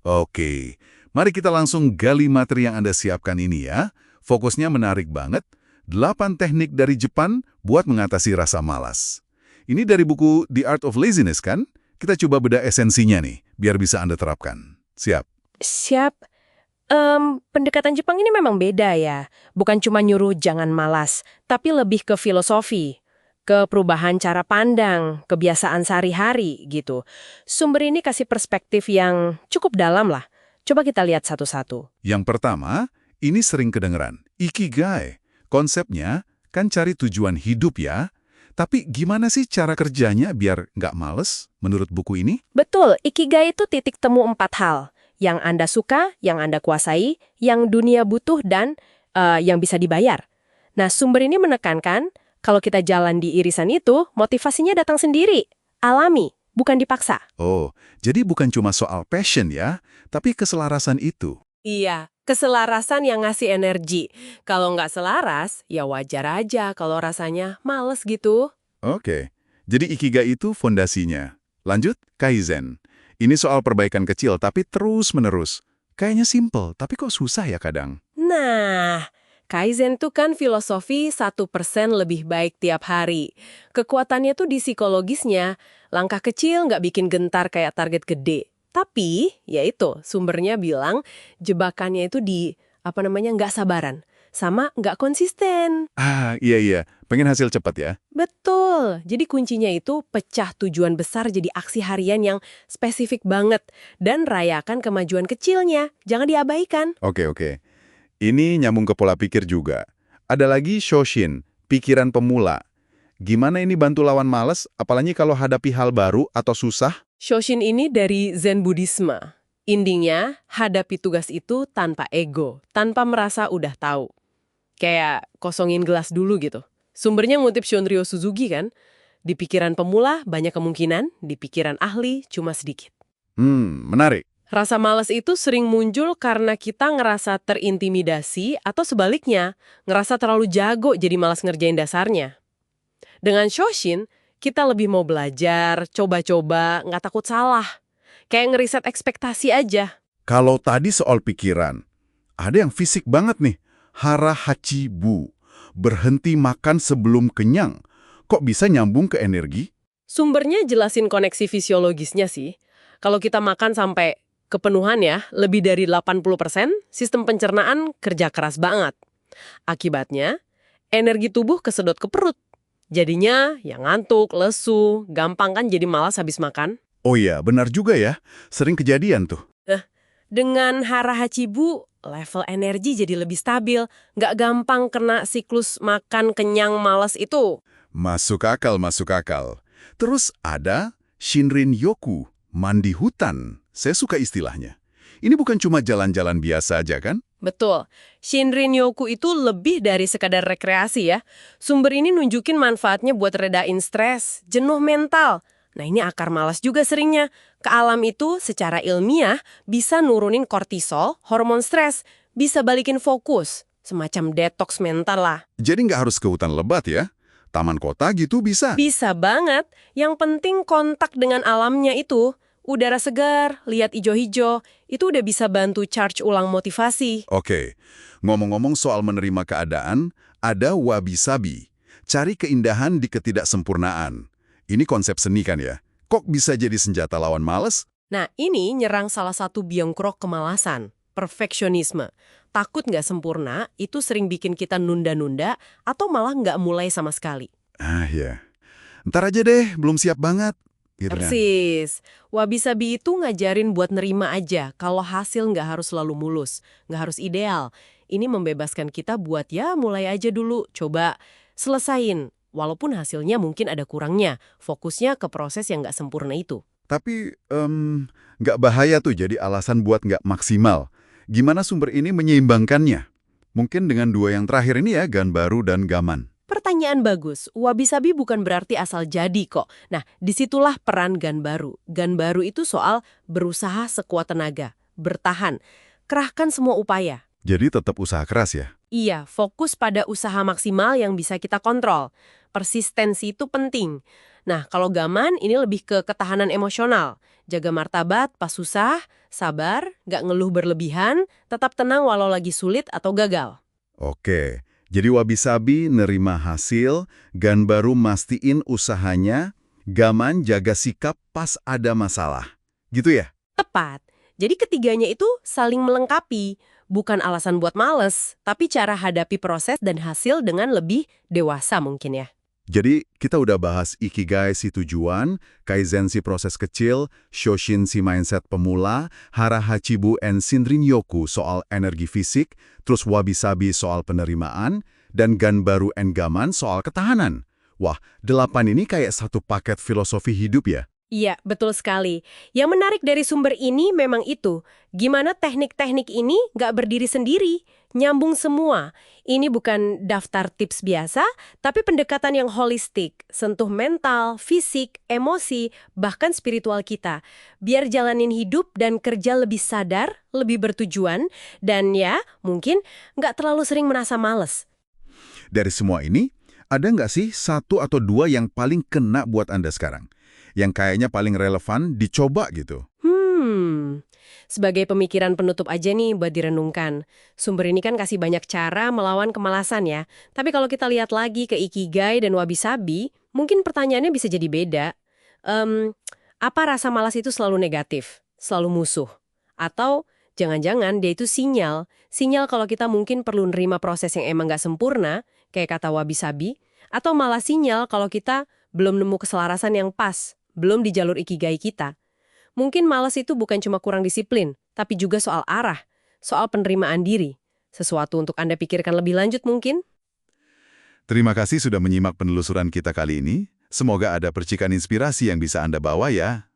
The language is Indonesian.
Oke, mari kita langsung gali materi yang Anda siapkan ini ya. Fokusnya menarik banget. 8 teknik dari Jepang buat mengatasi rasa malas. Ini dari buku The Art of Laziness kan? Kita coba bedah esensinya nih, biar bisa Anda terapkan. Siap? Siap. Pendekatan Jepang ini memang beda ya. Bukan cuma nyuruh jangan malas, tapi lebih ke filosofi, ke perubahan cara pandang, kebiasaan sehari-hari gitu. Sumber ini kasih perspektif yang cukup dalam lah. Coba kita lihat satu-satu. Yang pertama, ini sering kedengeran. Ikigai. Konsepnya kan cari tujuan hidup ya. Tapi gimana sih cara kerjanya biar nggak males menurut buku ini? Betul, Ikigai itu titik temu 4 hal. Yang Anda suka, yang Anda kuasai, yang dunia butuh, dan yang bisa dibayar. Nah, sumber ini menekankan, kalau kita jalan di irisan itu, motivasinya datang sendiri, alami, bukan dipaksa. Oh, jadi bukan cuma soal passion ya, tapi keselarasan itu. Iya, keselarasan yang ngasih energi. Kalau nggak selaras, ya wajar aja kalau rasanya males gitu. Oke, jadi Ikigai itu fondasinya. Lanjut, Kaizen. Ini soal perbaikan kecil tapi terus-menerus. Kayaknya simple, tapi kok susah ya kadang. Nah, Kaizen tuh kan filosofi 1% lebih baik tiap hari. Kekuatannya tuh di psikologisnya. Langkah kecil nggak bikin gentar kayak target gede. Tapi, ya itu, sumbernya bilang jebakannya itu di, nggak sabaran. Sama nggak konsisten. Ah, iya. Pengen hasil cepat ya? Betul. Jadi kuncinya itu pecah tujuan besar jadi aksi harian yang spesifik banget. Dan rayakan kemajuan kecilnya. Jangan diabaikan. Oke. Ini nyambung ke pola pikir juga. Ada lagi Shoshin, pikiran pemula. Gimana ini bantu lawan males, apalagi kalau hadapi hal baru atau susah? Shoshin ini dari Zen Buddhisme. Intinya, hadapi tugas itu tanpa ego, tanpa merasa udah tahu. Kayak kosongin gelas dulu gitu. Sumbernya ngutip Shunryo Suzuki kan? Di pikiran pemula banyak kemungkinan, di pikiran ahli cuma sedikit. Menarik. Rasa malas itu sering muncul karena kita ngerasa terintimidasi atau sebaliknya, ngerasa terlalu jago jadi malas ngerjain dasarnya. Dengan Shoshin, kita lebih mau belajar, coba-coba, nggak takut salah. Kayak ngeriset ekspektasi aja. Kalau tadi soal pikiran, ada yang fisik banget nih. Hara Hachibu, berhenti makan sebelum kenyang. Kok bisa nyambung ke energi? Sumbernya jelasin koneksi fisiologisnya sih. Kalau kita makan sampai kepenuhan ya, lebih dari 80%, sistem pencernaan kerja keras banget. Akibatnya, energi tubuh kesedot ke perut. Jadinya yang ngantuk, lesu, gampang kan jadi malas habis makan. Oh iya, benar juga ya. Sering kejadian tuh. Dengan Hara Hachibu, level energi jadi lebih stabil. Nggak gampang kena siklus makan kenyang malas itu. Masuk akal. Terus ada Shinrin Yoku, mandi hutan. Saya suka istilahnya. Ini bukan cuma jalan-jalan biasa aja kan? Betul. Shinrin-yoku itu lebih dari sekadar rekreasi ya. Sumber ini nunjukin manfaatnya buat redain stres, jenuh mental. Nah ini akar malas juga seringnya. Ke alam itu secara ilmiah bisa nurunin kortisol, hormon stres, bisa balikin fokus. Semacam detox mental lah. Jadi nggak harus ke hutan lebat ya? Taman kota gitu bisa? Bisa banget. Yang penting kontak dengan alamnya itu. Udara segar, lihat ijo-ijo, itu udah bisa bantu charge ulang motivasi. Oke, ngomong-ngomong soal menerima keadaan, ada wabi-sabi. Cari keindahan di ketidaksempurnaan. Ini konsep seni kan ya? Kok bisa jadi senjata lawan males? Nah, ini nyerang salah satu biangkrok kemalasan, perfeksionisme. Takut nggak sempurna, itu sering bikin kita nunda-nunda atau malah nggak mulai sama sekali. Ah ya, ntar aja deh, belum siap banget. Gitu kan? Persis. Wabi-sabi itu ngajarin buat nerima aja kalau hasil nggak harus selalu mulus, nggak harus ideal. Ini membebaskan kita buat ya mulai aja dulu, coba selesain. Walaupun hasilnya mungkin ada kurangnya, fokusnya ke proses yang nggak sempurna itu. Tapi nggak bahaya tuh jadi alasan buat nggak maksimal. Gimana sumber ini menyeimbangkannya? Mungkin dengan dua yang terakhir ini ya, Ganbaru dan Gaman. Pertanyaan bagus. Wabi-sabi bukan berarti asal jadi kok. Nah, disitulah peran Ganbaru. Ganbaru itu soal berusaha sekuat tenaga, bertahan, kerahkan semua upaya. Jadi tetap usaha keras ya? Iya, fokus pada usaha maksimal yang bisa kita kontrol. Persistensi itu penting. Nah, kalau gaman ini lebih ke ketahanan emosional. Jaga martabat pas susah, sabar, nggak ngeluh berlebihan, tetap tenang walau lagi sulit atau gagal. Oke, jadi wabi-sabi nerima hasil, Ganbaru mastiin usahanya, Gaman jaga sikap pas ada masalah. Gitu ya? Tepat. Jadi ketiganya itu saling melengkapi. Bukan alasan buat males, tapi cara hadapi proses dan hasil dengan lebih dewasa mungkin ya. Jadi kita udah bahas Ikigai si tujuan, Kaizen si proses kecil, Shoshin si mindset pemula, Hara Hachibu and Shinrin-yoku soal energi fisik, terus Wabi-sabi soal penerimaan, dan Ganbaru and Gaman soal ketahanan. Wah, 8 ini kayak satu paket filosofi hidup ya? Iya, betul sekali. Yang menarik dari sumber ini memang itu. Gimana teknik-teknik ini nggak berdiri sendiri, nyambung semua. Ini bukan daftar tips biasa, tapi pendekatan yang holistik, sentuh mental, fisik, emosi, bahkan spiritual kita. Biar jalanin hidup dan kerja lebih sadar, lebih bertujuan, dan ya, mungkin nggak terlalu sering merasa males. Dari semua ini, ada nggak sih satu atau dua yang paling kena buat Anda sekarang? Yang kayaknya paling relevan dicoba gitu? Sebagai pemikiran penutup aja nih buat direnungkan. Sumber ini kan kasih banyak cara melawan kemalasan ya. Tapi kalau kita lihat lagi ke Ikigai dan Wabi-sabi, mungkin pertanyaannya bisa jadi beda. Apa rasa malas itu selalu negatif? Selalu musuh? Atau jangan-jangan dia itu sinyal? Sinyal kalau kita mungkin perlu nerima proses yang emang nggak sempurna, kayak kata Wabi-sabi, atau malah sinyal kalau kita belum nemu keselarasan yang pas, belum di jalur Ikigai kita. Mungkin malas itu bukan cuma kurang disiplin, tapi juga soal arah, soal penerimaan diri. Sesuatu untuk Anda pikirkan lebih lanjut mungkin? Terima kasih sudah menyimak penelusuran kita kali ini. Semoga ada percikan inspirasi yang bisa Anda bawa ya.